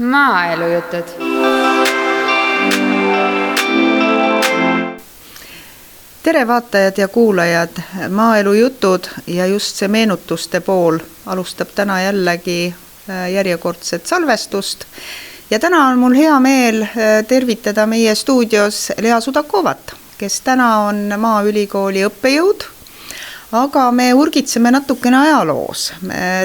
Maaelujutud. Tere vaatajad ja kuulajad, maaelujutud ja just see meenutuste pool alustab täna jällegi järjekordset salvestust. Ja täna on mul hea meel tervitada meie stuudios Lea Sudakovat, kes täna on Maaülikooli õppejõud. Aga me urgitseme natukene ajaloos.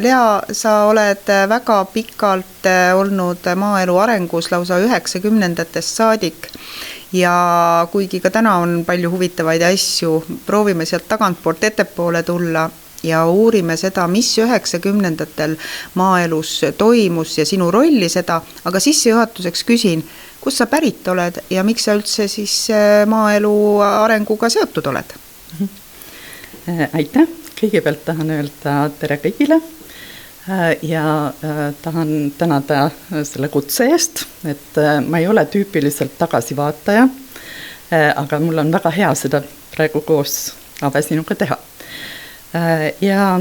Lea, sa oled väga pikalt olnud maaelu arengus lausa 90-ndatest saadik ja kuigi ka täna on palju huvitavaid asju, proovime sealt tagantpoolt ettepoole tulla ja uurime seda, mis 90-ndatel maaelus toimus ja sinu rolli seda, aga sissejuhatuseks küsin, kus sa pärit oled ja miks sa üldse siis maaelu arenguga seotud oled? Aitäh! Kõigepealt tahan öelda tere kõigile ja tahan tänada selle kutse eest, et ma ei ole tüüpiliselt tagasivaataja, aga mul on väga hea seda praegu koos Ave sinuga teha. Ja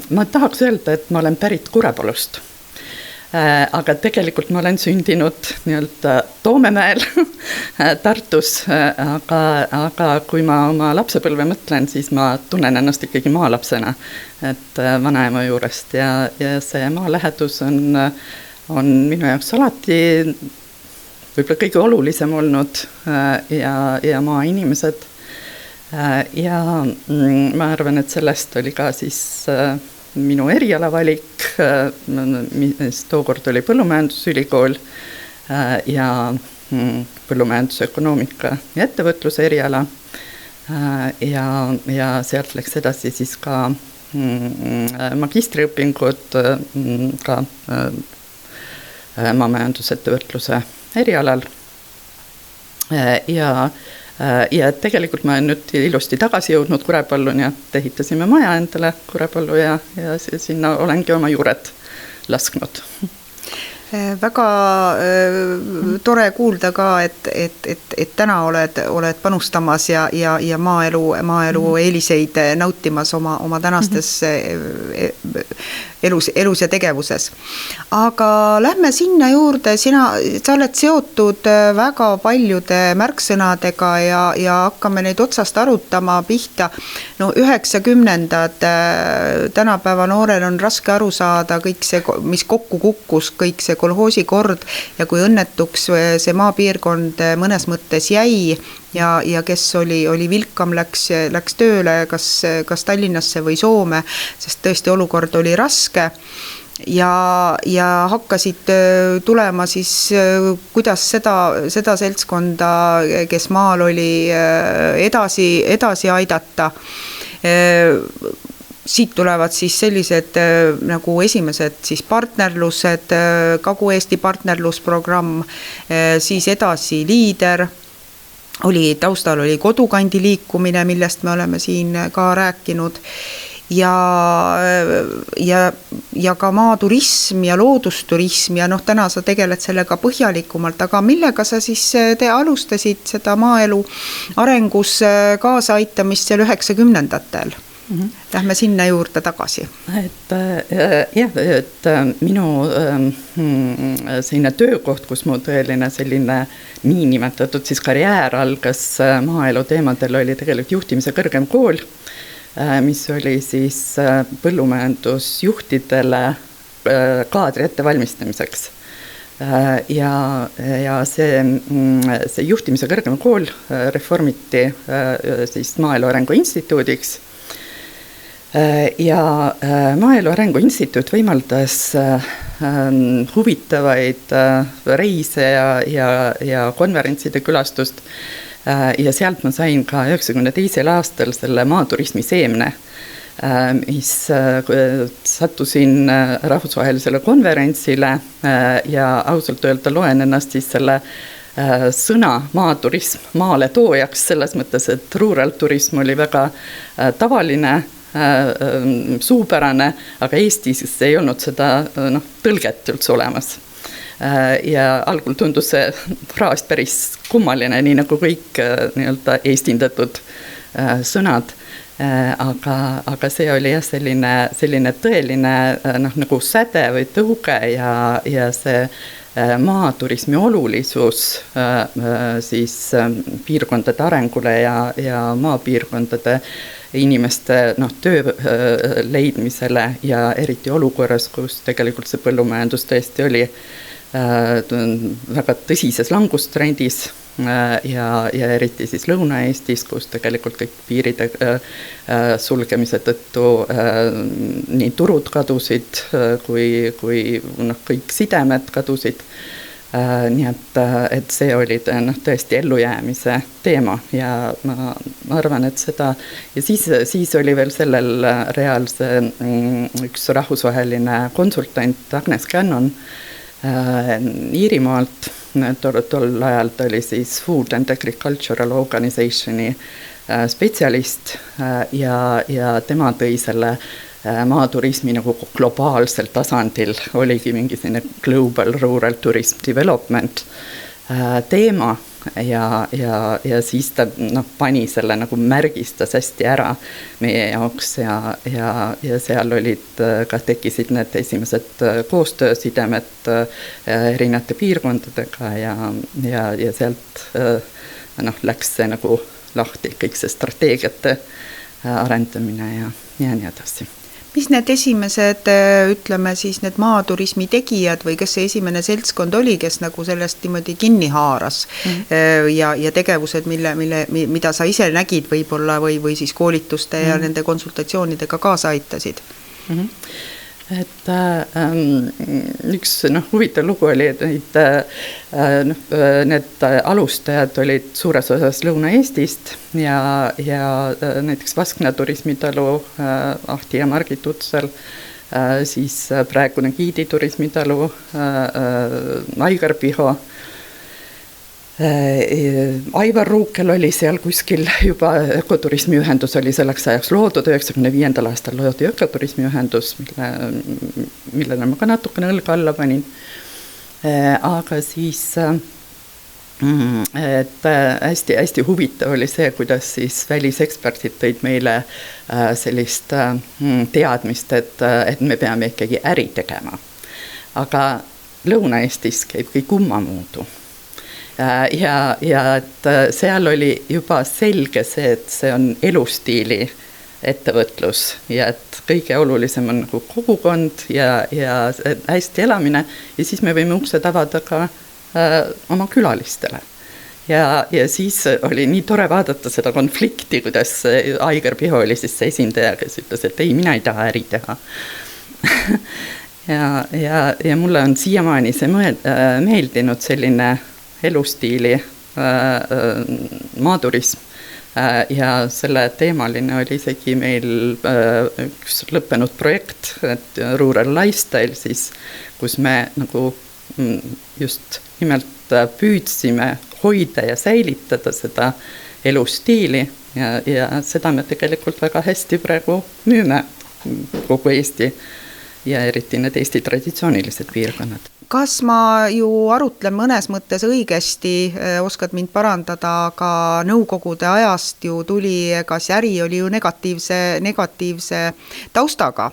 ma tahaks öelda, et ma olen pärit Kurepalust. Aga tegelikult ma olen sündinud Toomemäel Tartus, aga kui ma oma lapsepõlve mõtlen, siis ma tunnen ennast ikkagi maalapsena, et vanaema juurest ja see maalähedus on minu jaoks alati võib-olla kõige olulisem olnud ja maainimesed. Ja ma arvan, et sellest oli ka siis minu erialavalik, mis tookord oli põllumajandusülikool ja põllumajandusökonoomika ja ettevõtluse eriala ja sealt läks edasi siis ka magistriõpingud ka maamajandusettevõtluse erialal ja tegelikult ma olen nüüd ilusti tagasi jõudnud Kurepallu ja ehitasime maja endale Kurepallu ja sinna olengi oma juured lasknud. Väga tore kuulda ka, et täna oled panustamas ja maaelu eeliseid nautimas oma tänastes elus ja tegevuses. Aga lähme sinna juurde, sa oled seotud väga paljude märksõnadega ja hakkame neid otsast arutama pihta. 90-ndad tänapäeva noorel on raske aru saada kõik see, mis kokku kukkus, kõik see kolhoosi kord ja kui õnnetuks see maapiirkond mõnes mõttes jäi ja kes oli vilkam, läks tööle kas Tallinnasse või Soome, sest tõesti olukord oli raske ja hakkasid tulema siis, kuidas seda seltskonda, kes maal oli, edasi aidata. Siit tulevad siis sellised nagu esimesed siis partnerlused, Kagu-Eesti partnerlusprogramm, siis edasi Liider, taustal oli Kodukandi liikumine, millest me oleme siin ka rääkinud ja ka maaturism ja loodusturism ja täna sa tegeled sellega põhjalikumalt, aga millega sa siis alustasid seda maaelu arengus kaasa aitamist seal 90-ndatel? Lähme sinna juurde tagasi. Et minu selline töökoht, kus mu tõeline selline niinimetatud siis karjäär algas maaelu teemadel, oli tegelikult juhtimise kõrgem kool, mis oli siis põllumajandusjuhtidele kaadri ettevalmistamiseks. Ja see juhtimise kõrgem kool reformiti siis Maaelu Arengu Instituudiks. Ja Maaelu Arengu Instituut võimaldas huvitavaid reise ja konverentside külastust ja sealt ma sain ka 92. aastal selle maaturismi seemne, mis sattusin rahvusvahelisele konverentsile ja ausalt öelda loen ennast siis selle sõna maaturism maale toojaks selles mõttes, et rural turism oli väga tavaline, suupärane, aga Eestis ei olnud seda tõlget üldse olemas. Ja algul tundus see fraas päris kummaline, nii nagu kõik eestindatud sõnad, aga see oli jah selline tõeline nagu säde või tõuge ja see maaturismi olulisus siis piirkondade arengule ja maapiirkondade inimeste töö leidmisele ja eriti olukorras, kus tegelikult see põllumajandus tõesti oli väga tõsises langustrendis ja eriti siis Lõuna-Eestis, kus tegelikult kõik piiride sulgemise tõttu nii turud kadusid kui kõik sidemed kadusid. Nii et see oli tõesti ellujäämise teema ja ma arvan, et seda ja siis oli veel sellel reaalse üks rahvusvaheline konsultant Agnes Cannon Iirimaalt, tol ajal ta oli siis Food and Agricultural Organizationi spetsialist ja tema tõi selle maaturismi nagu globaalsel tasandil, oligi mingi selline Global Rural Tourism Development teema ja siis ta pani selle nagu märgistas hästi ära meie jaoks ja seal tekkisid need esimesed koostöösidemed erinevate piirkondadega ja sealt läks see nagu lahti, kõik see strateegiate arendamine ja nii edasi. Mis need esimesed, ütleme siis need maaturismi tegijad või kes see esimene seltskond oli, kes nagu sellest niimoodi kinni haaras ja tegevused, mida sa ise nägid võib-olla või siis koolituste ja nende konsultatsioonidega kaasa aitasid? Et üks huvitav lugu oli, et need alustajad olid suures osas Lõuna-Eestist ja näiteks Vaskna turismitalu Ahti ja Margit Utsal, siis praegune Giidi turismitalu Aigar Piho, Aivar Ruukel oli seal kuskil juba ökoturismiühendus oli selleks ajaks loodud, 95. aastal loodi ökoturismiühendus, millele ma ka natukene õlga alla panin. Aga siis et hästi huvitav oli see, kuidas siis väliseksperdid tõid meile sellist teadmist, et me peame ikkagi äri tegema. Aga Lõuna-Eestis käib kõik ummamuudu. Ja et seal oli juba selge see, et see on elustiili ettevõtlus ja et kõige olulisem on nagu kogukond ja hästi elamine ja siis me võime uksed avada ka oma külalistele. Ja siis oli nii tore vaadata seda konflikti, kuidas Aigar Piho oli siis see esindaja, kes ütles, et ei, mina ei taha äri teha. ja mulle on siiamaani see meeldinud selline elustiili maaturism ja selle teemaline oli isegi meil üks lõppenud projekt, et Rural Lifestyle siis, kus me nagu just nimelt püüdsime hoida ja säilitada seda elustiili ja seda me tegelikult väga hästi praegu müüme kogu Eesti ja eriti need Eesti traditsioonilised piirkonnad. Kas ma ju arutlen mõnes mõttes õigesti, oskad mind parandada, aga nõukogude ajast ju tuli, kas äri oli ju negatiivse taustaga,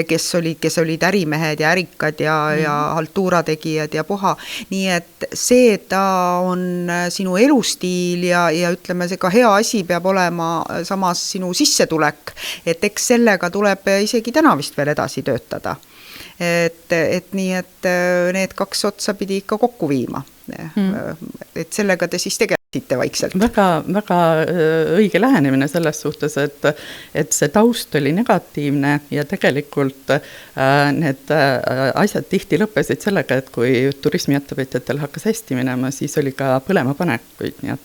kes olid ärimehed ja ärikad ja haltuurategijad ja puha. Nii et see, ta on sinu elustiil ja ütleme, see ka hea asi peab olema samas sinu sissetulek, et eks sellega tuleb isegi täna vist veel edasi töötada. Et nii, et need kaks otsa pidi ikka kokku viima. Et sellega te siis tegelesite vaikselt. Väga õige lähenemine selles suhtes, et see taust oli negatiivne ja tegelikult need asjad tihti lõppesid sellega, et kui turismiettevõtjatel hakkas hästi minema, siis oli ka põlemapanekuid, nii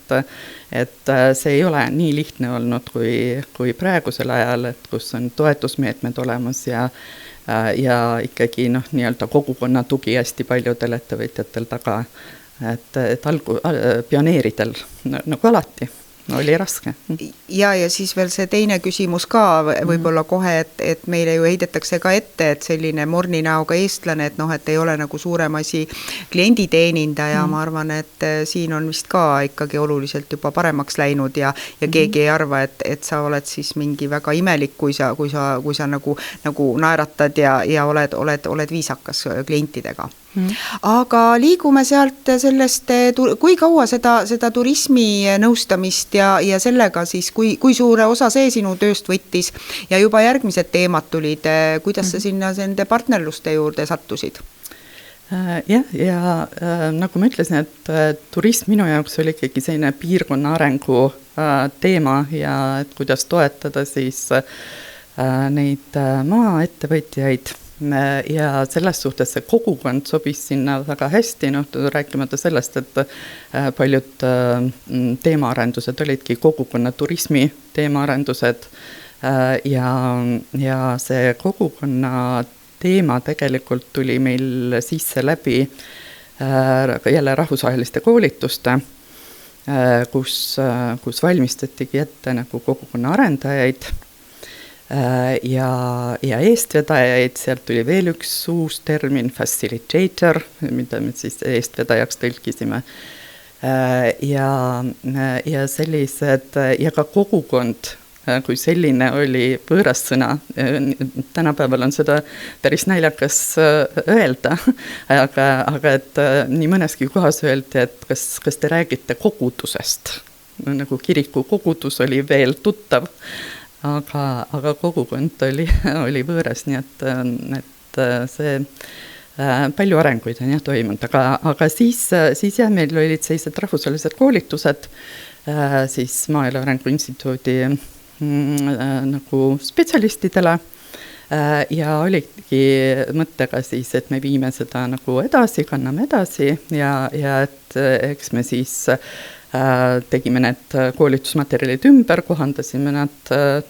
et see ei ole nii lihtne olnud kui praegusel ajal, et kus on toetusmeetmed olemas ja ikkagi nii-öelda kogukonna tugi hästi paljudel ettevõtjatel taga, et pioneeridel nagu alati oli raske. Ja siis veel see teine küsimus ka võib-olla kohe, et meile ju heidetakse ka ette, et selline morninäoga eestlane, et et ei ole nagu suurem asi klienditeenindaja, ma arvan, et siin on vist ka ikkagi oluliselt juba paremaks läinud ja keegi ei arva, et sa oled siis mingi väga imelik, kui sa nagu naeratad ja oled viisakas klientidega. Aga liigume sealt sellest, kui kaua seda turismi nõustamist ja sellega siis, kui suure osa see sinu tööst võttis ja juba järgmised teemad tulid, kuidas sa sinna nende partnerluste juurde sattusid? Ja nagu ma ütlesin, et turism minu jaoks oli ikkagi selline piirkonna arengu teema ja et kuidas toetada siis neid maaettevõtjaid ja selles suhtes see kogukond sobis sinna väga hästi, rääkimata sellest, et paljud teemaarendused olidki kogukonna turismi teemaarendused ja see kogukonna teema tegelikult tuli meil sisse läbi jälle rahvusvaheliste koolituste, kus valmistatigi ette nagu kogukonna arendajaid ja eestvedajaid, sealt tuli veel üks uus termin, facilitator, mida me siis eestvedajaks tõlkisime. Ja sellised, ja ka kogukond, kui selline oli võõras sõna. Tänapäeval on seda päris naljakas öelda, aga et nii mõneski kohas öeldi, et kas te räägite kogudusest. Nagu kiriku kogudus oli veel tuttav. Aga kogukond oli võõras, nii et see palju arenguid on toimunud, aga siis meil olid sellised rahvusvahelised koolitused siis Maaelu Arengu Instituudi nagu spetsialistidele ja oligi mõttega siis, et me viime seda nagu edasi, kanname edasi ja et eks me siis tegime need koolitusmaterjalid ümber, kohandasime nad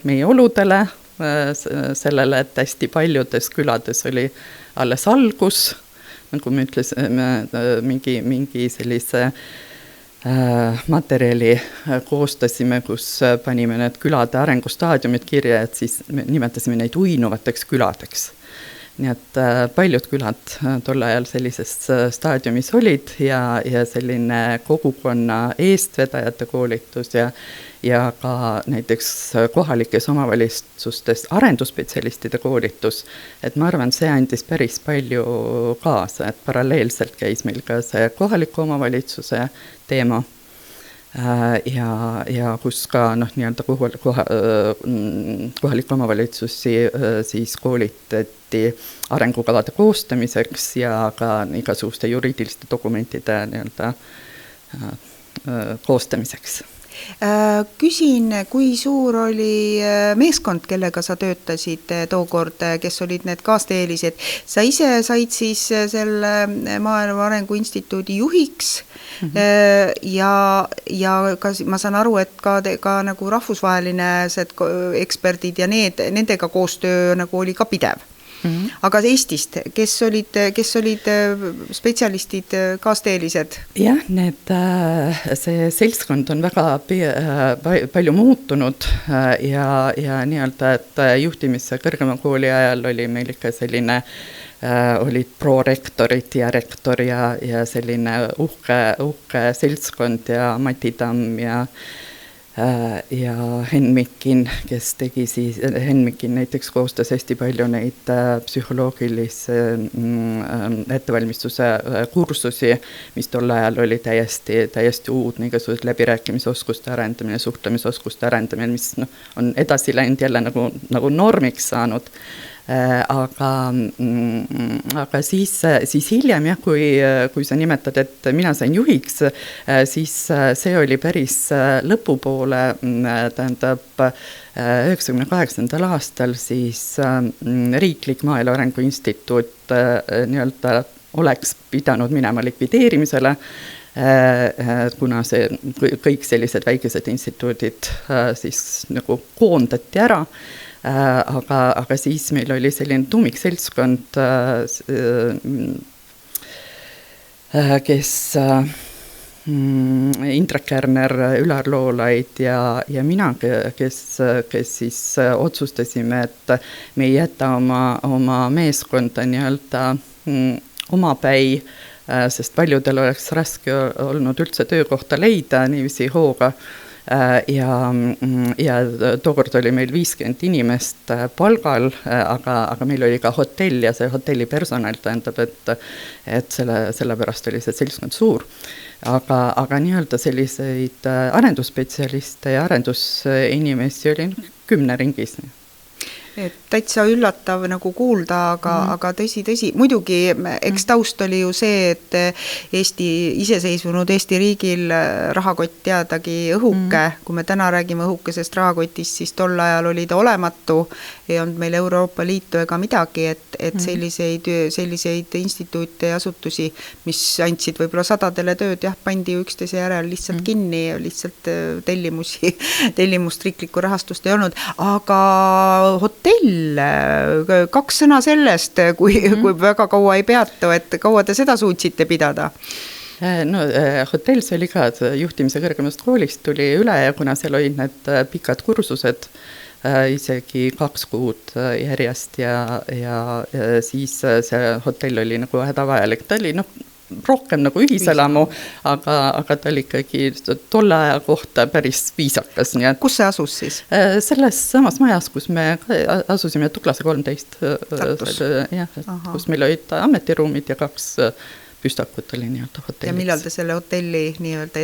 meie oludele, sellele, et hästi paljudes külades oli alles algus, nagu me ütlesime, mingi sellise materjali koostasime, kus panime need külade arengustaadiumid kirja, et siis me nimetasime neid uinuvateks küladeks. Nii et paljud külad tol ajal sellises staadiumis olid ja selline kogukonna eestvedajate koolitus ja ka näiteks kohalikes omavalitsustes arendusspetsialistide koolitus, et ma arvan, see andis päris palju kaasa, et paralleelselt käis meil ka see kohaliku omavalitsuse teema ja kus ka nii-öelda kohaliku omavalitsusi siis koolitati arengukavade koostamiseks ja ka igasuguste juriidiliste dokumentide nii-öelda koostamiseks. Küsin, kui suur oli meeskond, kellega sa töötasid tookord, kes olid need kaasteelised? Sa ise said siis selle Maaelu Arengu Instituudi juhiks ja ka, ma saan aru, et ka nagu rahvusvaheline eksperdid ja nendega koostöö nagu oli ka pidev. Aga Eestist, kes olid spetsialistid, kaasteelised? Jah, see seltskond on väga palju muutunud ja nii-öelda, et juhtimisse kõrgema kooli ajal oli meil ikka selline, olid prorektorid ja rektor ja selline uhke seltskond ja Mati Tamm ja Henn Mikkin, kes tegi siis, Henn Mikkin näiteks koostas hästi palju neid psühholoogilise ettevalmistuse kursusi, mis tol ajal oli täiesti uudne, igasugused läbirääkimisoskuste arendamine, suhtlemisoskuste arendamine, mis on edasi läinud jälle nagu normiks saanud. Aga siis hiljem, kui sa nimetad, et mina sain juhiks, siis see oli päris lõpupoole, tähendab 98. aastal siis Riiklik Maaelu Arengu Instituut nii-öelda oleks pidanud minema likvideerimisele, kuna kõik sellised väikesed instituudid siis nagu koondati ära. Aga siis meil oli selline tuumikseltskond, kes Indrek Kärner, Ülar Loolaid ja mina, kes siis otsustasime, et me ei jäta oma meeskonda nii-öelda omapäi, sest paljudel oleks raske olnud üldse töökohta leida niiviisi hooga. Ja tookord oli meil 50 inimest palgal, aga meil oli ka hotell ja see hotelli personal tähendab, et sellepärast oli see seltskond suur. Aga nii-öelda selliseid arendusspetsialiste ja arendusinimesi oli 10 ringis. Et täitsa üllatav nagu kuulda, aga tõsi, muidugi eks taust oli ju see, et iseseisvunud Eesti riigil rahakott teadagi õhuke, kui me täna räägime õhukesest rahakotist, siis tol ajal oli ta olematu, ei olnud meil Euroopa Liitu ega midagi, et selliseid instituute ja asutusi, mis andsid võib-olla sadadele tööd, pandi üksteise järel lihtsalt kinni, lihtsalt tellimust riiklikku rahastust ei olnud, aga hotell, 2 sõna sellest, kui väga kaua ei peatu, et kaua te seda suutsite pidada? No hotellis oli ka juhtimise kõrgemast koolist tuli üle ja kuna seal olid need pikad kursused, isegi 2 kuud järjest ja siis see hotell oli nagu hädavajalik, ta oli rohkem nagu ühiselamu, aga ta oli ikkagi tolle aja kohta päris viisakas. Kus see asus siis? Selles samas majas, kus me asusime Tuklase 13, kus meil olid ametiruumid ja 2 püstakut oli nii-öelda hotellis. Ja millal te selle hotelli nii-öelda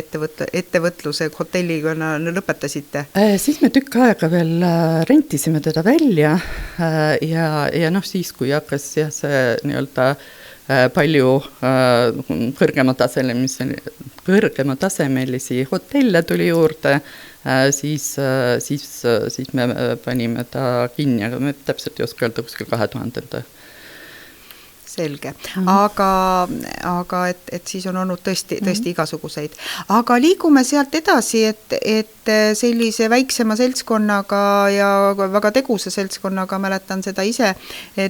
ettevõtluse hotelliga lõpetasite? Siis me tükk aega veel rentisime teda välja ja siis, kui hakkas see nii-öelda palju kõrgematasemelisi hotelle tuli juurde, siis me panime ta kinni, aga me täpselt ei oska öelda kuskil 2000. Selge, aga et siis on olnud tõesti igasuguseid. Aga liigume sealt edasi, et sellise väiksema seltskonnaga ja väga tegusa seltskonnaga, mäletan seda ise,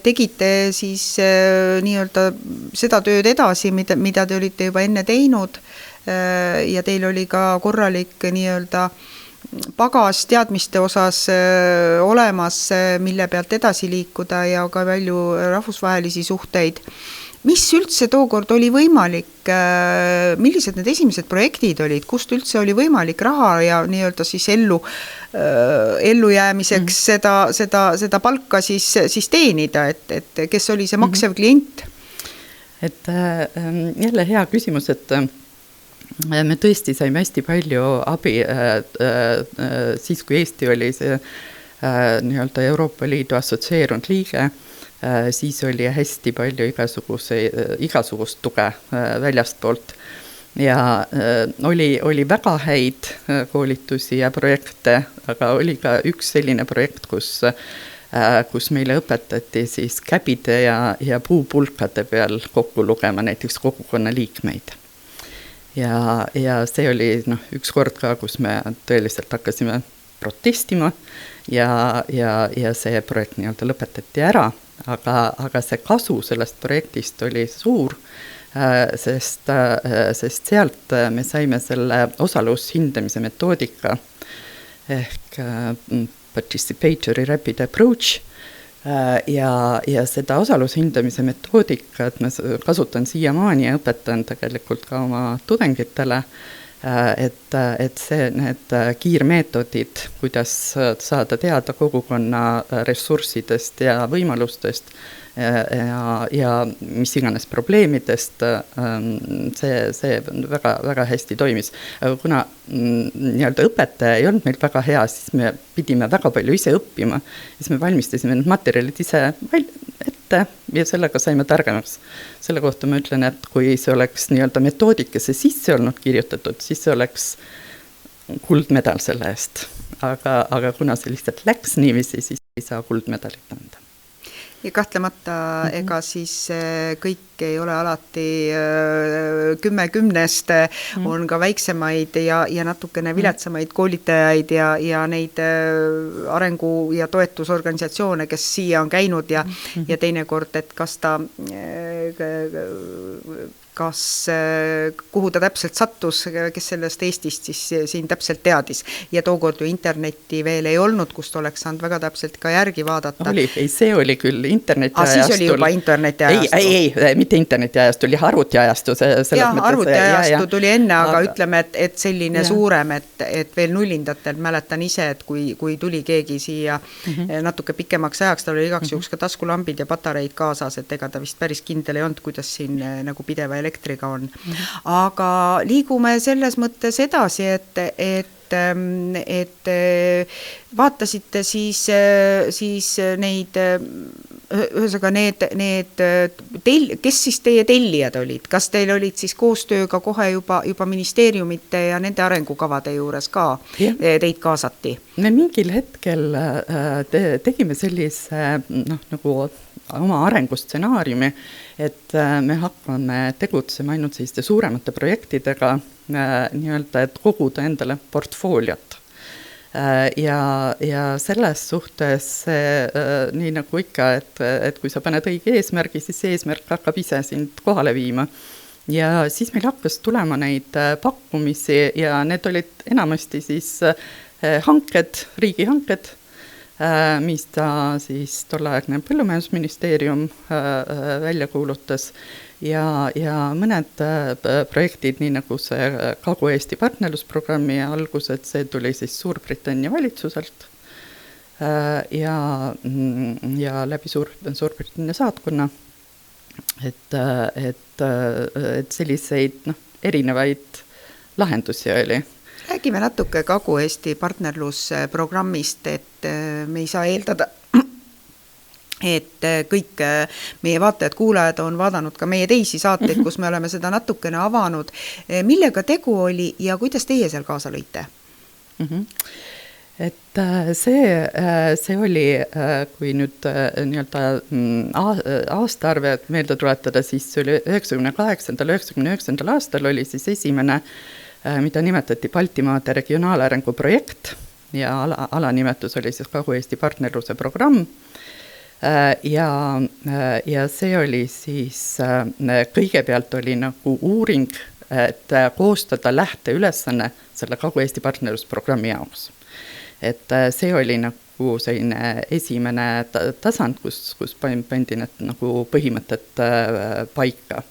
tegite siis nii-öelda seda tööd edasi, mida te olite juba enne teinud ja teil oli ka korralik nii-öelda pagas teadmiste osas olemas, mille pealt edasi liikuda ja ka palju rahvusvahelisi suhteid. Mis üldse tookord oli võimalik, millised need esimesed projektid olid, kust üldse oli võimalik raha ja nii-öelda siis ellujäämiseks seda palka siis teenida, et kes oli see maksev klient? Et jälle hea küsimus, et me tõesti saime hästi palju abi siis, kui Eesti oli see nii-öelda Euroopa Liidu assotsieerunud liige, siis oli hästi palju igasugust tuge väljastpoolt ja oli väga häid koolitusi ja projekte, aga oli ka üks selline projekt, kus meile õpetati siis käbide ja puupulkade peal kokku lugema näiteks kogukonna liikmeid. Ja see oli üks kord ka, kus me tõeliselt hakkasime protestima ja see projekt nii-öelda lõpetati ära, aga see kasu sellest projektist oli suur, sest sealt me saime selle osalushindamise metoodika ehk participatory rapid approach ja seda osalushindamise metoodikat ma kasutan siiamaani ja õpetan tegelikult ka oma tudengitele, et need kiirmeetodid, kuidas saada teada kogukonna ressurssidest ja võimalustest ja mis iganes probleemidest, see väga, väga hästi toimis. Kuna nii-öelda õpetaja ei olnud meil väga hea, siis me pidime väga palju ise õppima, siis me valmistasime need materjalid ise ette ja sellega saime targemaks. Selle kohta ma ütlen, et kui see oleks nii-öelda metoodikasse sisse olnud kirjutatud, siis see oleks kuldmedal selle eest. Aga kuna see lihtsalt läks niiviisi, siis ei saa kuldmedalit anda. Ja kahtlemata ega siis kõik ei ole alati 10-10-st, on ka väiksemaid ja natukene viletsamaid koolitajaid ja neid arengu- ja toetusorganisatsioone, kes siia on käinud ja teinekord, et kas ta kas, kuhu ta täpselt sattus, kes sellest Eestist siis siin täpselt teadis. Ja tookord ju internetti veel ei olnud, kust oleks saanud väga täpselt ka järgi vaadata. See oli küll internetiajastul. Siis oli juba internetiajastul. Ei, mitte internetiajastul, arvutiajastul. Arvutiajastu tuli enne, aga ütleme, et selline suurem, et veel nullindatel mäletan ise, et kui tuli keegi siia natuke pikemaks ajaks, tal oli igaks juhuks ka taskulambid ja patareid kaasas, et ega ta vist päris kindel ei olnud, kuidas siin nagu pideva elektriga on. Aga liigume selles mõttes edasi, et vaatasite siis neid, ühesõnaga kes siis teie tellijad olid? Kas teil olid siis koostööga kohe juba ministeeriumite ja nende arengukavade juures ka teid kaasati? Me mingil hetkel tegime sellise nagu oma arengustsenaariumi, et me hakkame tegutsema ainult selliste suuremate projektidega nii-öelda, et koguda endale portfooliot. Ja selles suhtes nii nagu ikka, et kui sa paned õige eesmärgi, siis eesmärk hakkab ise sind kohale viima. Ja siis meil hakkas tulema neid pakkumisi ja need olid enamasti siis riigihanked, mis ta siis tolleaegne Põllumajandusministeerium välja kuulutas ja mõned projektid, nii nagu see Kagu-Eesti partnerlusprogrammi algused, see tuli siis Suurbritannia valitsuselt ja läbi Suurbritannia saatkonna, et selliseid erinevaid lahendusi oli. Räägime natuke Kagu-Eesti partnerlusprogrammist, et me ei saa eeldada, et kõik meie vaatajad-kuulajad on vaadanud ka meie teisi saateid, kus me oleme seda natukene avanud. Millega tegu oli ja kuidas teie seal kaasa lõite? Et see oli, kui nüüd nii-öelda aastaarve meelde tuletada, siis see oli 98-99 aastal oli siis esimene, mida nimetati Baltimaade regionaalarengu projekt ja alanimetus oli siis Kagu-Eesti partnerluse programm. Ja see oli siis, kõigepealt oli nagu uuring, et koostada lähteülesanne selle Kagu-Eesti partnerlusprogrammi jaoks. Et see oli nagu selline esimene tasand, kus pandi need nagu põhimõtted paika.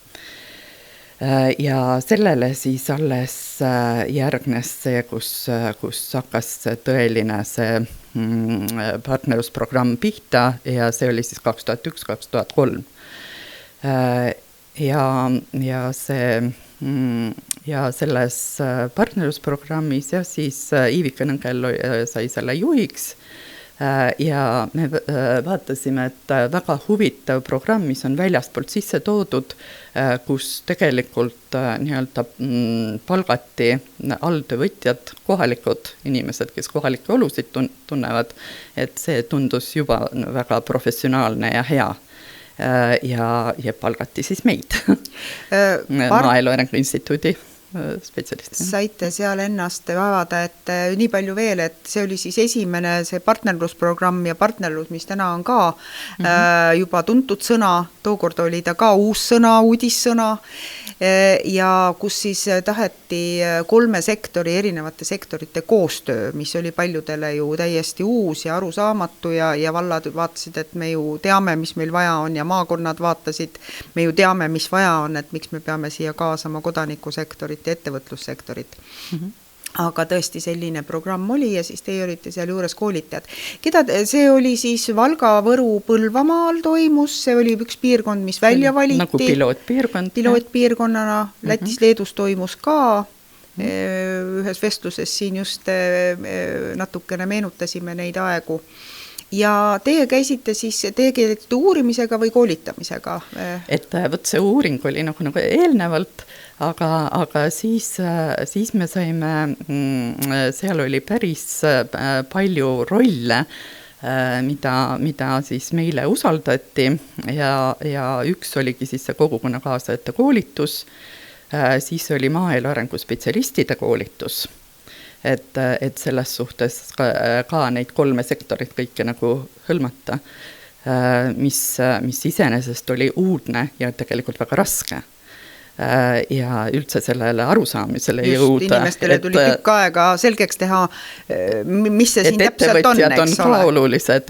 Ja sellele siis alles järgnes see, kus hakkas tõeline see partnerlusprogramm pihta ja see oli siis 2001-2003. Ja selles partnerlusprogrammis ja siis Iivika Nõngel sai selle juhiks ja me vaatasime, et väga huvitav programm, mis on väljaspoolt sisse toodud, kus tegelikult nii-öelda palgati alltöövõtjad, kohalikud inimesed, kes kohalikke olusid tunnevad, et see tundus juba väga professionaalne ja hea. Ja palgati siis meid Maaelu Arengu Instituudi spetsialisti. Saite seal ennast avada, et nii palju veel, et see oli siis esimene see partnerlusprogramm ja partnerlus, mis täna on ka juba tuntud sõna, tookord oli ta ka uus sõna, uudissõna ja kus siis taheti 3 sektori, erinevate sektorite koostöö, mis oli paljudele ju täiesti uus ja arusaamatu ja vallad vaatasid, et me ju teame, mis meil vaja on ja maakonnad vaatasid, me ju teame, mis vaja on, et miks me peame siia kaasama kodanikusektorit ja ettevõtlussektorit. Aga tõesti selline programm oli ja siis teie olite seal juures koolitajad. See oli siis Valga, Võru, Põlvamaal toimus, see oli üks piirkond, mis välja valiti. Nagu pilootpiirkond. Pilootpiirkonnana, Lätis, Leedus toimus ka. Ühes vestluses siin just natukene meenutasime neid aegu. Ja teie käisite uurimisega või koolitamisega? Et võt see uuring oli nagu eelnevalt, aga siis me saime, seal oli päris palju rolle, mida siis meile usaldati ja üks oligi siis see kogukonna kaasajate koolitus, siis oli maaelu arengu spetsialistide koolitus. Et selles suhtes ka neid 3 sektorit kõike nagu hõlmata. mis iseenesest oli uudne ja tegelikult väga raske. Ja üldse sellele arusaamisele jõuda. Inimestele tuli tükk aega selgeks teha, mis see siin täpselt on, eks ole. Ka olulised,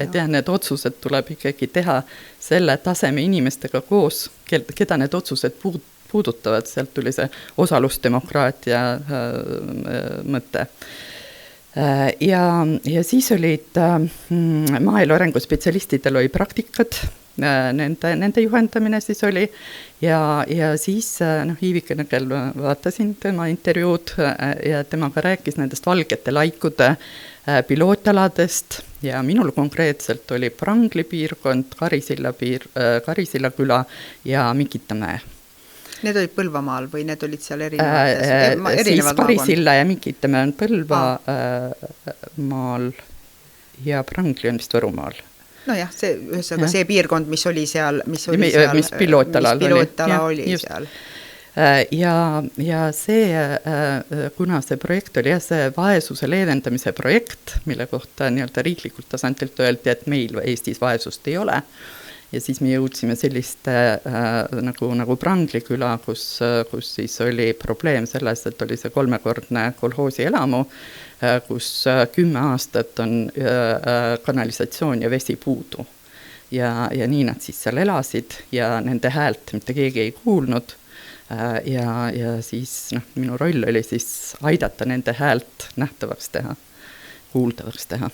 et need otsused tuleb ikkagi teha selle taseme inimestega koos, keda need otsused puudutavad, sealt tuli see osalusdemokraatia mõte. Ja siis olid maaelu arenguspetsialistidel oli praktikad, nende juhendamine siis oli ja siis Iivike Nõgel vaatasin tema intervjuud ja temaga rääkis nendest valgete laikude pilootaladest ja minul konkreetselt oli Prangli piirkond, Karisilla küla ja Mikitamäe. Need olid Põlvamaal või need olid seal erinevad siis Karisilla ja Mikitamäe on Põlvamaal ja Prangli on vist Võrumaal. Nojah, see piirkond, mis oli seal, mis pilootala oli seal. Ja see, kuna see projekt oli see vaesuse leevendamise projekt, mille kohta nii-öelda riiklikult tasandilt öeldi, et meil Eestis vaesust ei ole, ja siis me jõudsime selliste nagu Prangli küla, kus siis oli probleem selles, et oli see 3-kordne kolhoosi elamu, kus 10 aastat on kanalisatsioon ja vesi puudu. Ja nii nad siis seal elasid ja nende häält mitte keegi ei kuulnud. Ja siis minu roll oli siis aidata nende häält nähtavaks teha, kuuldavaks teha.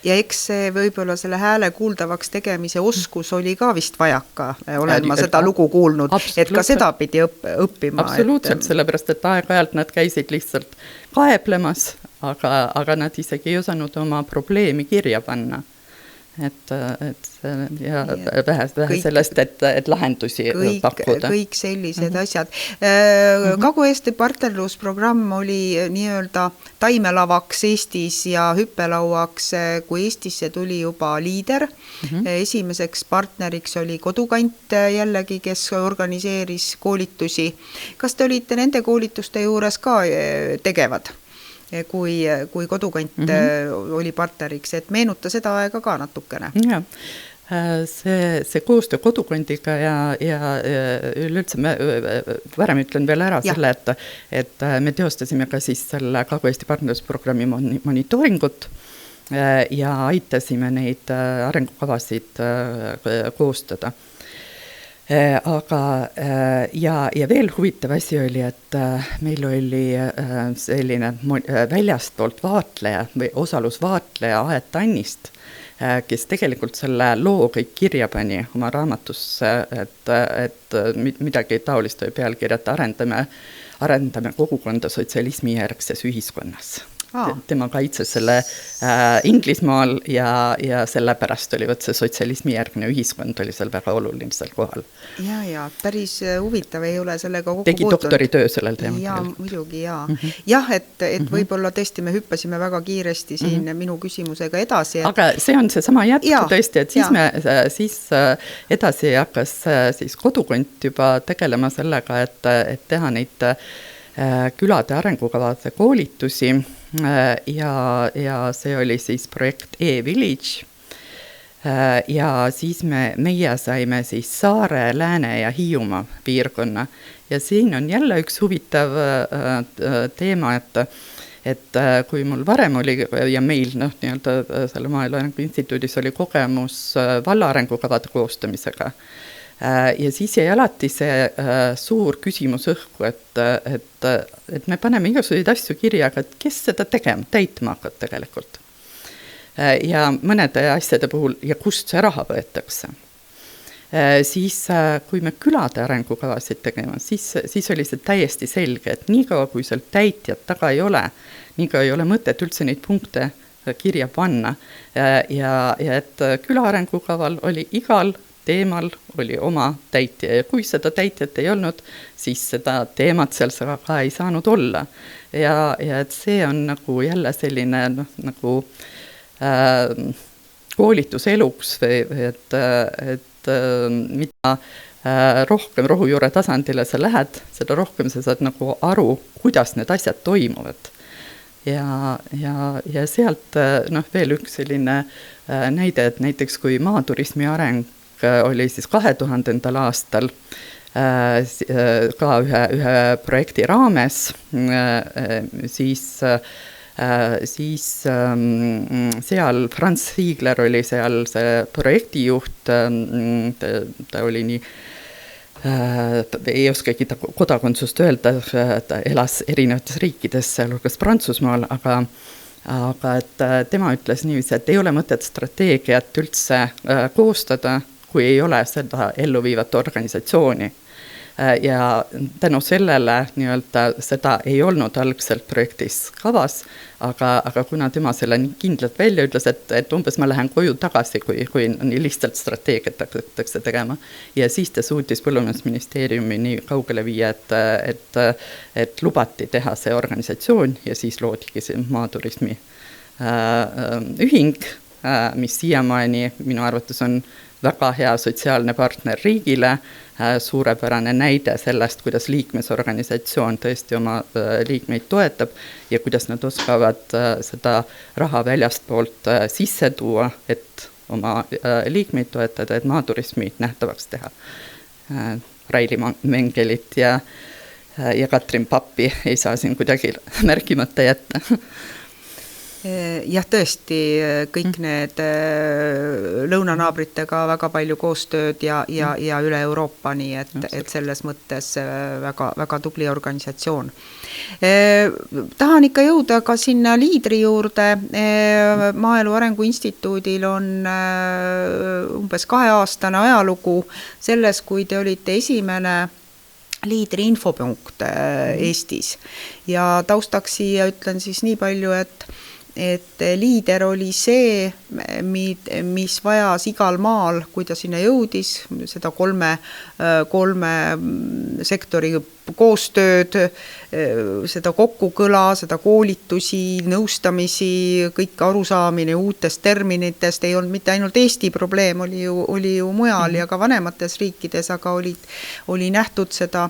Ja eks see võib-olla selle hääle kuuldavaks tegemise oskus oli ka vist vajaka, olen ma seda lugu kuulnud, et ka seda pidi õppima. Absoluutselt, sellepärast, et aeg-ajalt nad käisid lihtsalt kaeblemas, aga nad isegi ei osanud oma probleemi kirja panna. Ja vähe sellest, et lahendusi pakkuda. Kõik sellised asjad. Kagu-Eesti partnerlusprogramm oli nii-öelda taimelavaks Eestis ja hüppelauaks, kui Eestisse tuli juba liider. Esimeseks partneriks oli Kodukant jällegi, kes organiseeris koolitusi. Kas te olite nende koolituste juures ka tegevad? Kui Kodukant oli partneriks, et meenuta seda aega ka natukene. Ja, see koostöö Kodukandiga ja üleüldse varem ütlen veel ära selle, et me teostasime ka siis selle Kagu-Eesti partnerlusprogrammi monitooringut ja aitasime neid arengukavasid koostada. Aga ja veel huvitav asi oli, et meil oli selline väljastpoolt vaatleja või osalusvaatleja Aet Annist, kes tegelikult selle loo kõik kirja pani oma raamatusse, et midagi taolist või pealkirja, et arendame kogukonda sotsialismi järgses ühiskonnas. Tema kaitses selle Inglismaal ja sellepärast oli see sotsialismi järgne ühiskond oli seal väga olulisel kohal. Ja, päris huvitav ei ole sellega kokku tegi doktoritöö sellel teemal. Ja, muidugi, jah, et võib-olla tõesti me hüppasime väga kiiresti siin minu küsimusega edasi. Aga see on see sama jätku tõesti, et siis edasi hakkas siis Kodukant juba tegelema sellega, et teha neid külade arengukavade koolitusi ja see oli siis projekt E-Village ja siis meie saime siis Saare, Lääne ja Hiiumaa piirkonna ja siin on jälle üks huvitav teema, et kui mul varem oli ja meil nii-öelda selle Maaelu Arengu Instituudis oli kogemus valla arengukavade koostamisega ja siis jäi alati see suur küsimus õhku, et me paneme igasuguseid asju kirja, aga kes seda täitma hakkab tegelikult. Ja mõnede asjade puhul, ja kust see raha võetakse. Siis kui me külade arengukavasid tegema, siis oli see täiesti selge, et niikaua kui seal täitjad taga ei ole, niikaua ei ole mõtet üldse neid punkte kirja panna ja et küla arengukaval oli igal teemal oli oma täitja ja kui seda täitjat ei olnud, siis seda teemat seal ka ei saanud olla. Ja et see on nagu jälle selline nagu koolitus eluks, et mida rohkem rohujuure tasandile sa lähed, seda rohkem sa saad nagu aru, kuidas need asjad toimuvad. ja sealt veel üks selline näide, et näiteks kui maaturismi areng oli siis 2000. aastal ka ühe projekti raames, siis seal Franz Ziegler oli seal see projektijuht, ta oli nii, ei oskagi ta kodakondsust öelda, ta elas erinevates riikides, sealhulgas Prantsusmaal, aga et tema ütles niiviisi, et ei ole mõtet strateegiat üldse koostada, kui ei ole seda elluviivat organisatsiooni. Ja tänu sellele seda ei olnud algselt projektis kavas, aga kuna tema selle nii kindlalt välja ütles, et umbes ma lähen koju tagasi, kui nii lihtsalt strateegiat hakatakse tegema. Ja siis ta suutis Põllumajandusministeeriumi nii kaugele viia, et lubati teha see organisatsioon ja siis loodigi see maaturismi ühing, mis siiamaani minu arvates on väga hea sotsiaalne partner riigile, suurepärane näide sellest, kuidas liikmesorganisatsioon tõesti oma liikmeid toetab ja kuidas nad oskavad seda raha väljastpoolt sisse tuua, et oma liikmeid toetada, et maaturismi nähtavaks teha. Raili Mengelit ja Katrin Pappi ei saa siin kuidagi märkimata jätta. Jah, tõesti, kõik need lõunanaabritega väga palju koostööd ja üle Euroopa, nii et selles mõttes väga, väga tubli organisatsioon. Tahan ikka jõuda ka sinna liidri juurde. Maaelu Arengu Instituudil on umbes 2-aastane ajalugu selles, kui te olite esimene liidri infopunkt Eestis. Ja taustaks siia ütlen siis nii palju, et liider oli see, mis vajas igal maal, kui ta sinna jõudis, seda kolme sektori koostööd, seda kokkukõla, seda koolitusi, nõustamisi, kõik arusaamine uutest terminitest, ei olnud mitte ainult Eesti probleem, oli ju mujal ja ka vanemates riikides, aga oli nähtud seda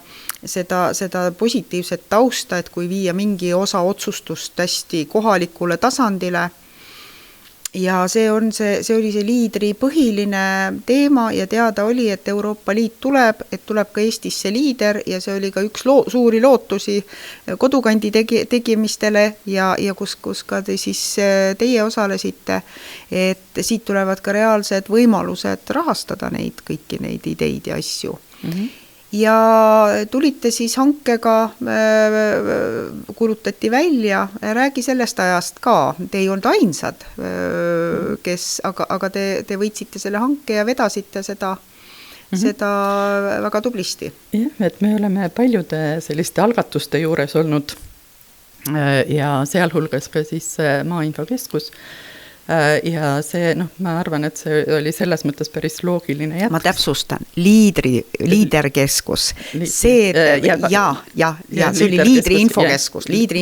positiivset tausta, et kui viia mingi osa otsustust hästi kohalikule tasandile. Ja see oli see liidri põhiline teema ja teada oli, et Euroopa Liit tuleb, et tuleb ka Eestisse liider ja see oli ka üks suuri lootusi kodukandi tegimistele ja kus ka teie osalesite, et siit tulevad ka reaalsed võimalused rahastada kõiki neid ideid ja asju. Ja tulite siis hankega, kuulutati välja, räägi sellest ajast ka, te ei olnud ainsad, aga te võitsite selle hanke ja vedasite seda väga tublisti. Jah, et me oleme paljude selliste algatuste juures olnud ja sealhulgas ka siis Maainfokeskus. Ja see, ma arvan, et see oli selles mõttes päris loogiline jätk. Ma täpsustan, liiderkeskus. See, see oli liidri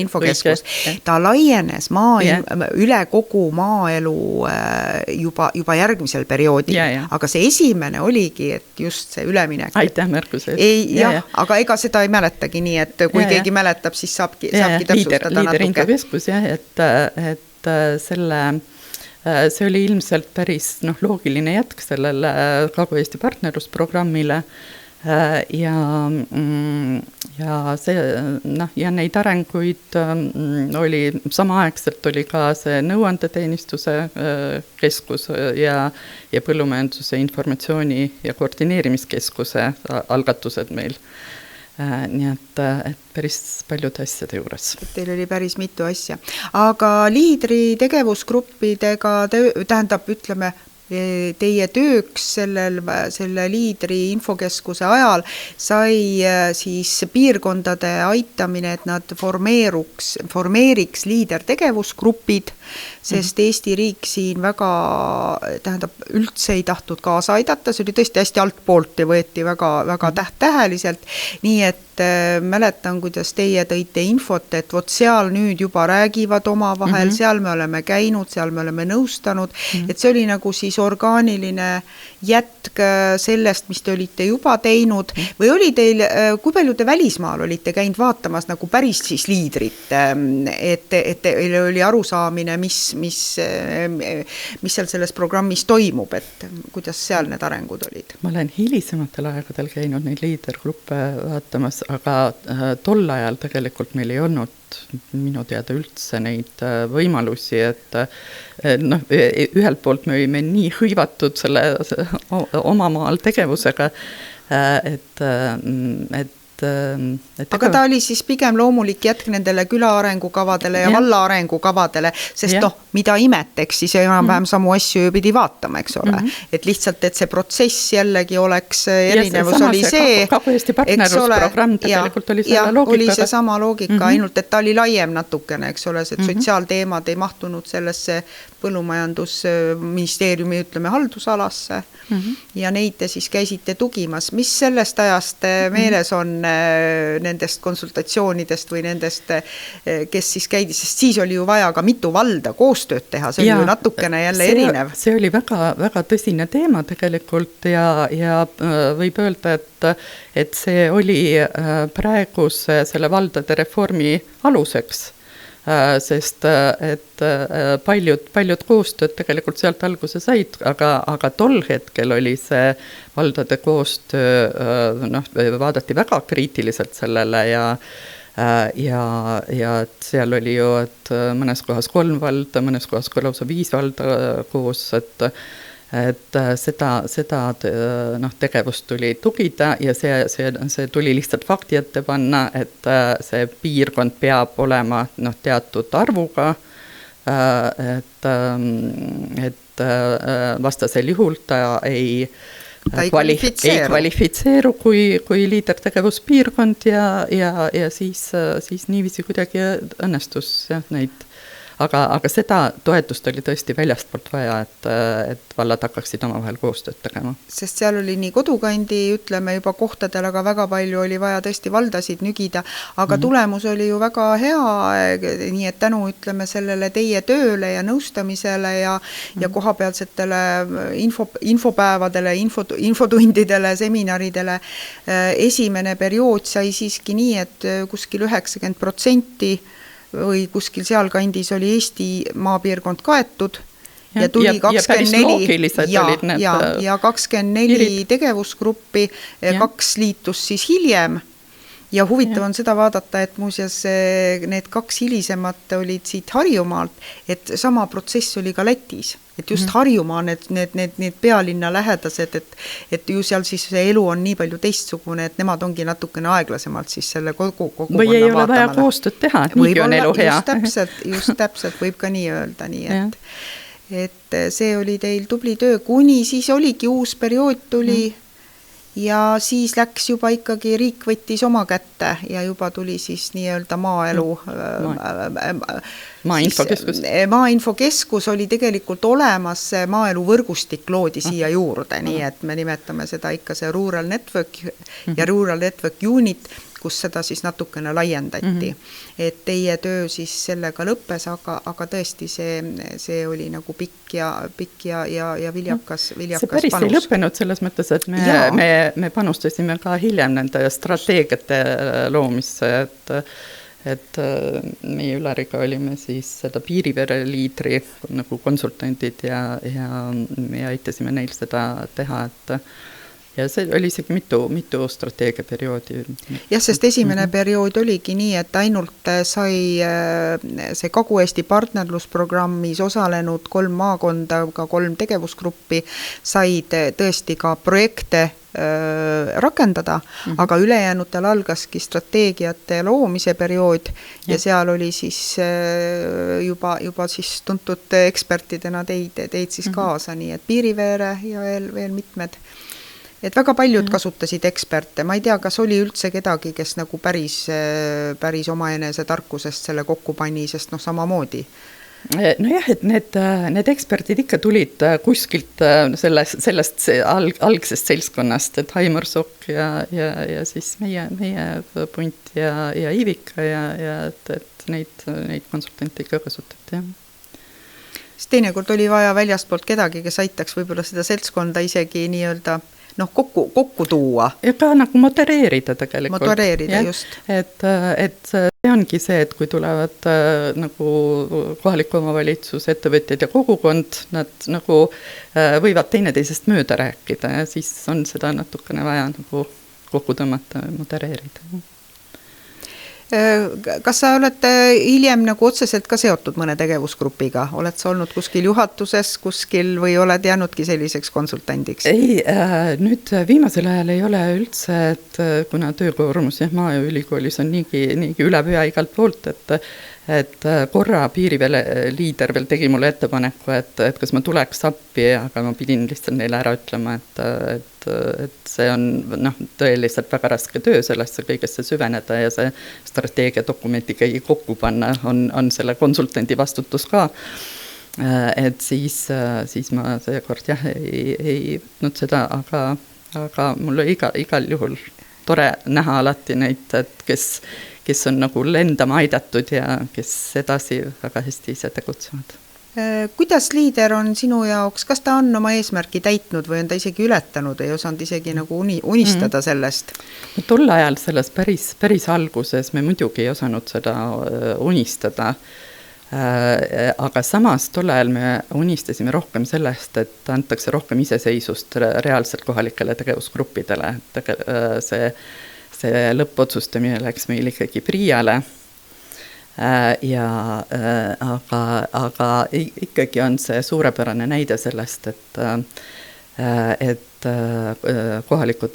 infokeskus. Ta laienes üle kogu maaelu juba järgmisel perioodil, aga see esimene oligi, et just see üleminek. Aitäh märkuse. Aga ega seda ei mäletagi nii, et kui keegi mäletab, siis saabki täpsustada natuke. Liider infokeskus, et see oli ilmselt päris loogiline jätk sellele Kagu-Eesti partnerlusprogrammile ja neid arenguid oli samaaegselt oli ka see nõuandeteenistuse keskus ja põllumajanduse informatsiooni ja koordineerimiskeskuse algatused meil. Nii et päris paljude asjade juures. Teil oli päris mitu asja. Aga liidri tegevusgruppidega, tähendab, ütleme, teie tööks selle liidri infokeskuse ajal sai siis piirkondade aitamine, et nad formeeriks liidertegevusgrupid, sest Eesti riik siin väga, üldse ei tahtnud kaasa aidata, see oli tõesti hästi altpoolt ja võeti väga täheliselt, nii et mäletan, kuidas teie tõite infot, et vot seal nüüd juba räägivad omavahel, seal me oleme käinud, seal me oleme nõustanud, et see oli nagu siis orgaaniline jätk sellest, mis te olite juba teinud või oli teil, kui palju te välismaal olite käinud vaatamas nagu päris siis liidrit, et teil oli arusaamine, mis seal selles programmis toimub, et kuidas seal need arengud olid? Ma olen hilisematel aegadel käinud neid liidergruppe vaatamas, aga tol ajal tegelikult meil ei olnud minu teada üldse neid võimalusi, et ühelt poolt me olime nii hõivatud selle oma maal tegevusega, aga ta oli siis pigem loomulik jätk nendele küla arengukavadele ja valla arengukavadele, sest mida imeteks, siis enam-vähem samu asju ju pidi vaatama, eks ole. Et lihtsalt, et see protsess jällegi oleks erinevus oli see, Kagu-Eesti partnerlusprogramm tegelikult oli selle loogikaga. Oli see sama loogika, ainult et ta oli laiem natukene, eks ole, see sotsiaalteemad ei mahtunud sellesse põllumajandusministeeriumi, ütleme, haldusalasse ja neid te siis käisite tugimas. Mis sellest ajast meeles on nendest konsultatsioonidest või nendest, kes siis käidi, sest siis oli ju vaja ka mitu valda koostööd teha, see oli ju natukene jälle erinev. See oli väga, väga tõsine teema tegelikult ja võib öelda, et see oli praeguse selle valdade reformi aluseks, sest et paljud koostööd tegelikult sealt alguse said, aga tol hetkel oli see valdade koostöö, vaadati väga kriitiliselt sellele ja et seal oli ju, et mõnes kohas 3 valda, mõnes kohas lausa 5 valda koos, et seda tegevust tuli tugida ja see tuli lihtsalt fakti ette panna, et see piirkond peab olema teatud arvuga, et vastasel juhul ta ei kvalifitseeru kui liidertegevuspiirkond ja siis niiviisi kuidagi õnnestus neid. Aga seda toetust oli tõesti väljastpoolt vaja, et vallad hakkaksid omavahel koostööd tegema. Sest seal oli nii kodukandi, ütleme juba kohtadel, aga väga palju oli vaja tõesti valdasid nügida, aga tulemus oli ju väga hea, nii et tänu ütleme sellele teie tööle ja nõustamisele ja kohapealsetele infopäevadele, infotundidele, seminaridele. Esimene periood sai siiski nii, et kuskil 90% või kuskil sealkandis oli Eesti maapiirkond kaetud ja tuli 24 ja 24 tegevusgruppi, 2 liitus siis hiljem. Ja huvitav on seda vaadata, et muuseas need 2 hilisemat olid siit Harjumaalt, et sama protsess oli ka Lätis. Et just Harjumaa, need pealinna lähedased, et ju seal siis see elu on nii palju teistsugune, et nemad ongi natukene aeglasemalt siis selle kogukonna või ei ole vaja koostööd teha, et niigi on elu hea. Just täpselt, võib ka nii öelda, nii et see oli teil tubli töö, kuni siis oligi uus periood tuli ja siis läks juba ikkagi riik võttis oma kätte ja juba tuli siis nii-öelda maaelu Maainfokeskus oli tegelikult olemas, maaelu võrgustik loodi siia juurde, nii et me nimetame seda ikka see Rural Network ja Rural Network Unit, kus seda siis natukene laiendati. Et teie töö siis sellega lõppes, aga tõesti see oli nagu pikk ja viljakas panus. See päris ei lõppenud selles mõttes, et me panustasime ka hiljem nende strateegiate loomisse, et meie Ülariga olime siis seda Piirivere liidri nagu konsultandid ja me aitasime neil seda teha, ja see oli isegi mitu strateegiaperioodi. Jah, sest esimene periood oligi nii, et ainult sai see Kagu-Eesti partnerlusprogrammis osalenud 3 maakonda, ka 3 tegevusgruppi, said tõesti ka projekte rakendada, aga ülejäänutel algaski strateegiate loomise periood ja seal oli siis juba siis tuntud ekspertidena teid siis kaasa, nii et Piirivere ja veel mitmed. Et väga paljud kasutasid eksperte, ma ei tea, kas oli üldse kedagi, kes nagu päris omaenese tarkusest selle kokku pani, sest samamoodi Nojah, et need eksperdid ikka tulid kuskilt sellest algsest seltskonnast, et Aimar Sokk ja siis meie punt ja Ivika ja et neid konsultante ikka kasutati, jah. Siis teinekord oli vaja väljastpoolt kedagi, kes aitaks võib-olla seda seltskonda isegi nii-öelda kokku tuua. Ja ka nagu modereerida tegelikult. Modereerida, just. Et see ongi see, et kui tulevad nagu kohaliku omavalitsus, ettevõtjad ja kogukond, nad nagu võivad teineteisest mööda rääkida ja siis on seda natukene vaja nagu kokku tõmmata ja modereerida. Kas sa oled hiljem nagu otseselt ka seotud mõne tegevusgrupiga? Oled sa olnud kuskil juhatuses kuskil või oled jäänudki selliseks konsultandiks? Ei, nüüd viimasel ajal ei ole üldse, et kuna töökoormus Maaülikoolis on niigi üle pea igalt poolt, et korra piiriväle liider veel tegi mulle ettepaneku, et kas ma tuleks appi, aga ma pidin lihtsalt neile ära ütlema, et see on tõeliselt väga raske töö sellesse kõigesse süveneda ja see strateegiadokumenti ikkagi kokku panna on selle konsultandi vastutus ka. Et siis ma seekord ei võtnud seda, aga mul oli igal juhul tore näha alati neid, et kes on nagu lendama aidatud ja kes edasi väga hästi ise tegutsevad. Kuidas liider on sinu jaoks, kas ta on oma eesmärki täitnud või on ta isegi ületanud, ei osanud isegi nagu unistada sellest? Tol ajal selles päris alguses me muidugi ei osanud seda unistada, aga samas tol ajal me unistasime rohkem sellest, et antakse rohkem iseseisvust reaalselt kohalikele tegevusgruppidele. See lõppotsustamine läks meil ikkagi Priiale. Aga ikkagi on see suurepärane näide sellest, et kohalikud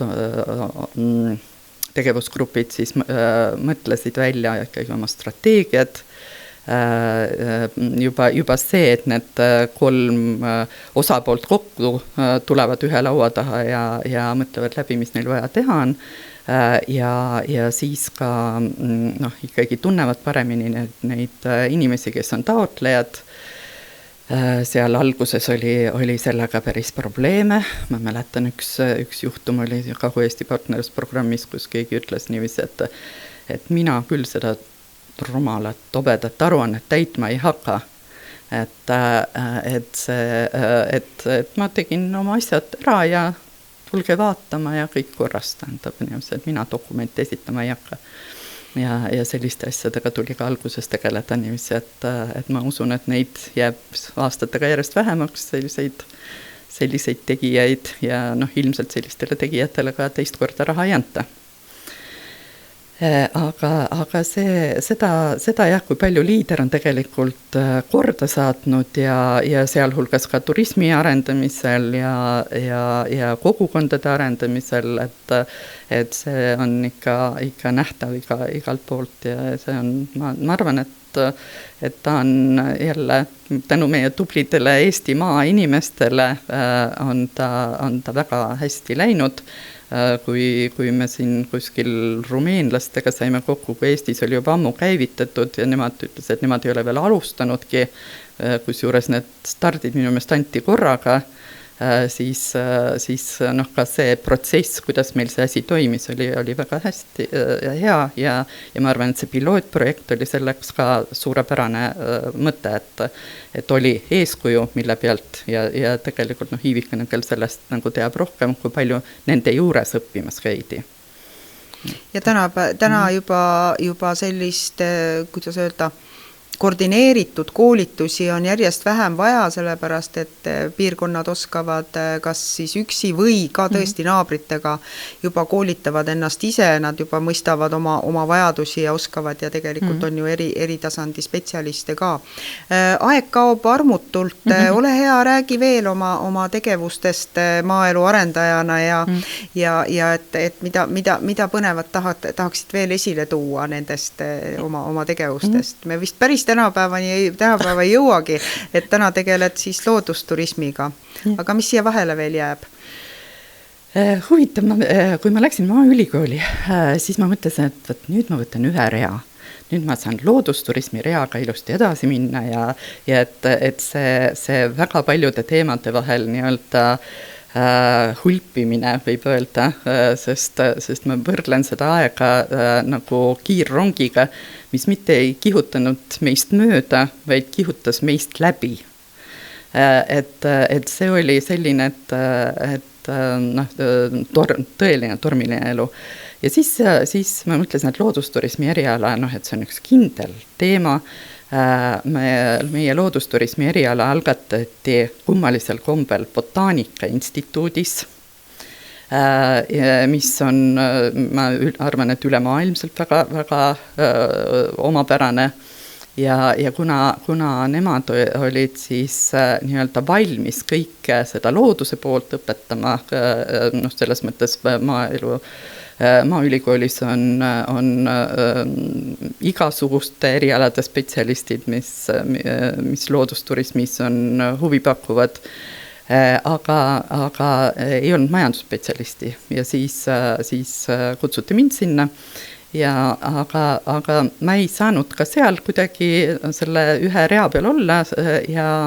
tegevusgrupid siis mõtlesid välja ikkagi oma strateegiad. Juba see, et need 3 osapoolt kokku tulevad ühe laua taha ja mõtlevad läbi, mis neil vaja teha on. Ja siis ka ikkagi tunnevad paremini neid inimesi, kes on taotlejad. Seal alguses oli sellega päris probleeme. Ma mäletan, üks juhtum oli Kagu-Eesti partnerlusprogrammis, kus keegi ütles niiviisi, et mina küll seda rumalat, tobedat aruannet täitma ei hakka. Et ma tegin oma asjad ära ja tulge vaatama ja kõik korrast, et mina dokumente esitama ei hakka. Ja selliste asjadega tuli ka alguses tegeleda niiviisi, et ma usun, et neid jääb aastatega järjest vähemaks selliseid tegijaid ja ilmselt sellistele tegijatele ka teist korda raha ei anta. Aga seda jah, kui palju liider on tegelikult korda saatnud ja sealhulgas ka turismi arendamisel ja kogukondade arendamisel, et see on ikka nähtav igalt poolt ja see on, ma arvan, et ta on jälle tänu meie tublidele Eestimaa inimestele on ta väga hästi läinud. Kui me siin kuskil rumeenlastega saime kokku, kui Eestis oli juba ammu käivitatud ja nemad ütles, et nemad ei ole veel alustanudki, kusjuures need stardid minu meelest anti korraga, siis ka see protsess, kuidas meil see asi toimis, oli väga hästi ja hea ja ma arvan, et see pilootprojekt oli selleks ka suurepärane mõte, et oli eeskuju, mille pealt ja tegelikult Iivika nendel sellest nagu teab rohkem, kui palju nende juures õppimas käidi. Ja täna juba sellist, kuidas öelda, koordineeritud koolitusi on järjest vähem vaja, sellepärast, et piirkonnad oskavad kas siis üksi või ka tõesti naabritega juba koolitavad ennast ise, nad juba mõistavad oma vajadusi ja oskavad ja tegelikult on ju eri tasandi spetsialiste ka. Aeg kaob armutult, ole hea, räägi veel oma tegevustest maaelu arendajana ja et mida põnevat tahaksid veel esile tuua nendest oma tegevustest. Me vist päris tänapäeva ei jõuagi, et täna tegeled siis loodusturismiga. Aga mis siia vahele veel jääb? Huvitav, kui ma läksin Maaülikooli, siis ma mõtlesin, et nüüd ma võtan ühe rea. nüüd ma saan loodusturismi reaga ilusti edasi minna ja et see väga paljude teemade vahel nii-öelda hulpimine võib öelda, sest ma võrdlen seda aega nagu kiirrongiga, mis mitte ei kihutanud meist mööda, vaid kihutas meist läbi. Et see oli selline, et tõeline tormiline elu. Ja siis ma mõtlesin, et loodusturismi eriala, et see on üks kindel teema. Meie loodusturismi eriala algatati kummalisel kombel Botaanika Instituudis, mis on, ma arvan, et ülemaailmselt väga omapärane. Ja kuna nemad olid siis nii-öelda valmis kõike seda looduse poolt õpetama, selles mõttes Maaülikoolis on igasuguste erialade spetsialistid, mis loodusturismis on huvi pakuvad, aga ei olnud majandusspetsialisti ja siis kutsuti mind sinna. Aga ma ei saanud ka seal kuidagi selle ühe rea peal olla ja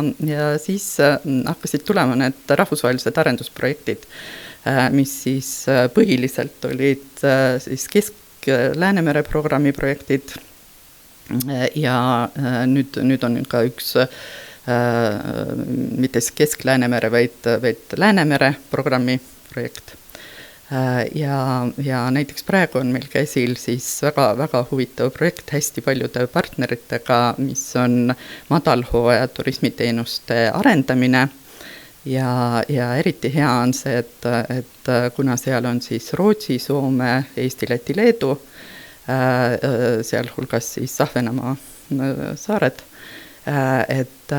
siis hakkasid tulema need rahvusvahelised arendusprojektid, mis siis põhiliselt olid siis Kesk-Läänemere programmi projektid ja nüüd on ka üks mitte Kesk-Läänemere, vaid Läänemere programmi projekt. Ja näiteks praegu on meil käsil siis väga huvitav projekt hästi paljude partneritega, mis on madalhooaja turismiteenuste arendamine ja eriti hea on see, et kuna seal on siis Rootsi, Soome, Eesti, Läti, Leedu, sealhulgas siis Ahvenamaa saared, et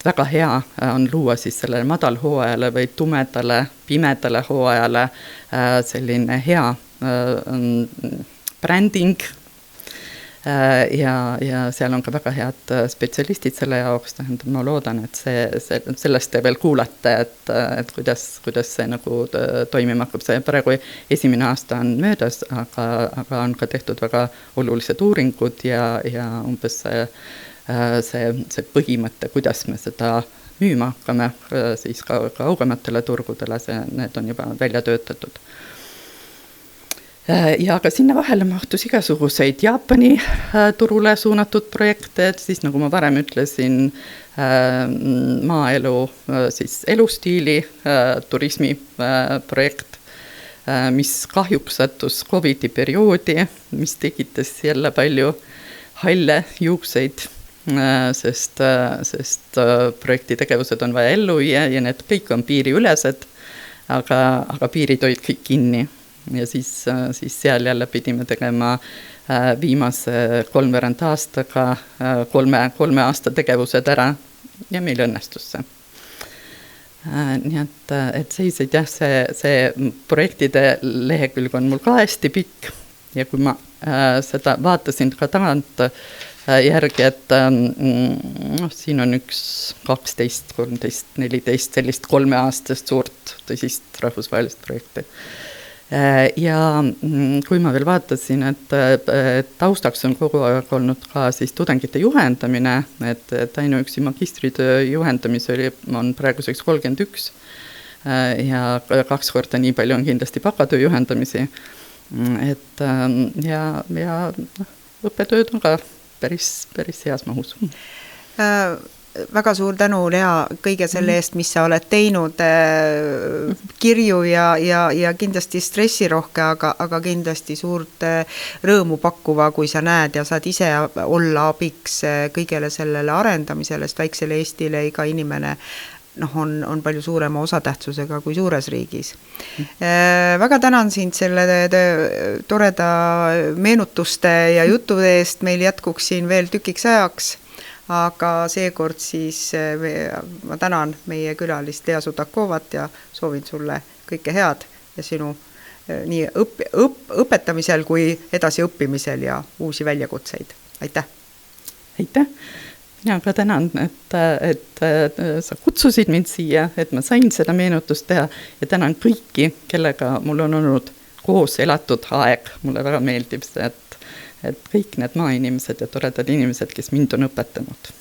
väga hea on luua siis sellele madalhooajale või tumedale, pimedale hooajale selline hea bränding ja seal on ka väga head spetsialistid selle jaoks, tähendab, ma loodan, et sellest te veel kuulate, et kuidas see nagu toimima hakkab. See praegu esimene aasta on möödas, aga on ka tehtud väga olulised uuringud ja umbes see põhimõte, kuidas me seda müüma hakkame siis ka kaugematele turgudele, need on juba välja töötatud. Ja ka sinna vahele mahtus igasuguseid Jaapani turule suunatud projekte, siis nagu ma varem ütlesin, maaelu siis elustiili turismi projekt, mis kahjuks sattus COVID-i perioodi, mis tekitas jälle palju halle juukseid, sest projekti tegevused on vaja ellu ja need kõik on piiriülesed, aga piirid olid kõik kinni. Ja siis seal jälle pidime tegema viimase 3 aastaga 3 aasta tegevused ära ja meil õnnestus see. Nii et selliseid jah, see projektide lehekülg on mul ka hästi pikk ja kui ma seda vaatasin ka tagant järgi, et siin on üks 12, 13, 14 sellist 3-aastast suurt tõsist rahvusvahelist projekti. Ja kui ma veel vaatasin, et taustaks on kogu aeg olnud ka siis tudengite juhendamine, et ainuüksi magistritöö juhendamise on praeguseks 31 ja 2 korda nii palju on kindlasti bakatöö juhendamisi. Et ja õppetööd on ka päris heas mahus. Väga suur tänu, Lea, kõige selle eest, mis sa oled teinud, kirju ja kindlasti stressirohke, aga kindlasti suurt rõõmu pakkuva, kui sa näed ja saad ise olla abiks kõigele sellele arendamisele, sest väiksele Eestile iga inimene on palju suurema osatähtsusega kui suures riigis. Väga tänan sind selle toreda meenutuste ja jutude eest, meil jätkuks siin veel tükiks ajaks, aga seekord siis ma tänan meie külalist Lea Sudakovat ja soovin sulle kõike head ja sinu nii õpetamisel kui edasi õppimisel ja uusi väljakutseid. Aitäh! Aitäh! Mina ka tänan, et sa kutsusid mind siia, et ma sain seda meenutust teha ja tänan kõiki, kellega mul on olnud koos elatud aeg. Mulle väga meeldib see, et kõik need maainimesed ja toredad inimesed, kes mind on õpetanud.